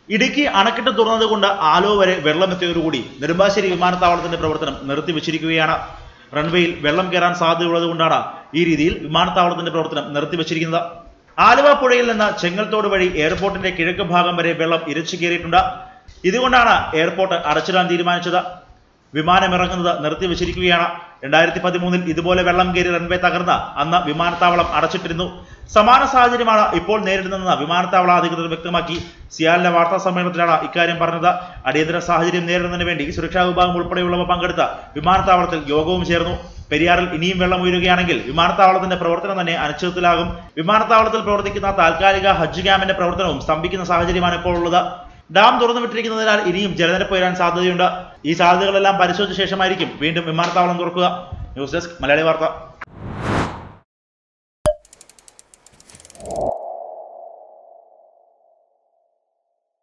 ഇടുക്കി അണക്കെട്ട് തുറന്നതുകൊണ്ട് ആലുവ വരെ വെള്ളമെത്തിയതോടുകൂടി നെടുമ്പാശ്ശേരി വിമാനത്താവളത്തിന്റെ പ്രവർത്തനം നിർത്തിവച്ചിരിക്കുകയാണ്. റൺവേയിൽ വെള്ളം കയറാൻ സാധ്യതയുള്ളതുകൊണ്ടാണ് ഈ രീതിയിൽ വിമാനത്താവളത്തിന്റെ പ്രവർത്തനം നിർത്തിവച്ചിരിക്കുന്നത്. ആലുവ പുഴയിൽ നിന്ന് ചെങ്ങൽത്തോട് വഴി എയർപോർട്ടിന്റെ കിഴക്ക് ഭാഗം വരെ വെള്ളം ഇരച്ചു കയറിയിട്ടുണ്ട്. ഇതുകൊണ്ടാണ് എയർപോർട്ട് അടച്ചിടാൻ തീരുമാനിച്ചത്. വിമാനമിറങ്ങുന്നത് നിർത്തിവച്ചിരിക്കുകയാണ്. 2013 ഇതുപോലെ വെള്ളം കയറി റൺവേ തകർന്ന് അന്ന് വിമാനത്താവളം അടച്ചിട്ടിരുന്നു. സമാന സാഹചര്യമാണ് ഇപ്പോൾ നേരിടുന്നതെന്ന് വിമാനത്താവള അധികൃതർ വ്യക്തമാക്കി. സിയാലിന്റെ വാർത്താ സമ്മേളനത്തിലാണ് ഇക്കാര്യം പറഞ്ഞത്. അടിയന്തര സാഹചര്യം നേരിടുന്നതിന് വേണ്ടി സുരക്ഷാ വിഭാഗം ഉൾപ്പെടെയുള്ളവ പങ്കെടുത്ത വിമാനത്താവളത്തിൽ യോഗവും ചേർന്നു. പെരിയാറിൽ ഇനിയും വെള്ളം ഉയരുകയാണെങ്കിൽ വിമാനത്താവളത്തിന്റെ പ്രവർത്തനം തന്നെ അനിശ്ചിതത്തിലാകും. വിമാനത്താവളത്തിൽ പ്രവർത്തിക്കുന്ന താൽക്കാലിക ഹജ്ജ് ക്യാമ്പിന്റെ പ്രവർത്തനവും സ്തംഭിക്കുന്ന സാഹചര്യമാണ് ഇപ്പോൾ ഉള്ളത്. ഡാം തുറന്നുവിട്ടിരിക്കുന്നതിനാൽ ഇനിയും ജലനിരപ്പ് ഉയരാൻ സാധ്യതയുണ്ട്. ഈ സാധ്യതകളെല്ലാം പരിശോധിച്ച ശേഷമായിരിക്കും വീണ്ടും വിമാനത്താവളം തുറക്കുക. ന്യൂസ് ഡെസ്ക് മലയാളി വാർത്ത.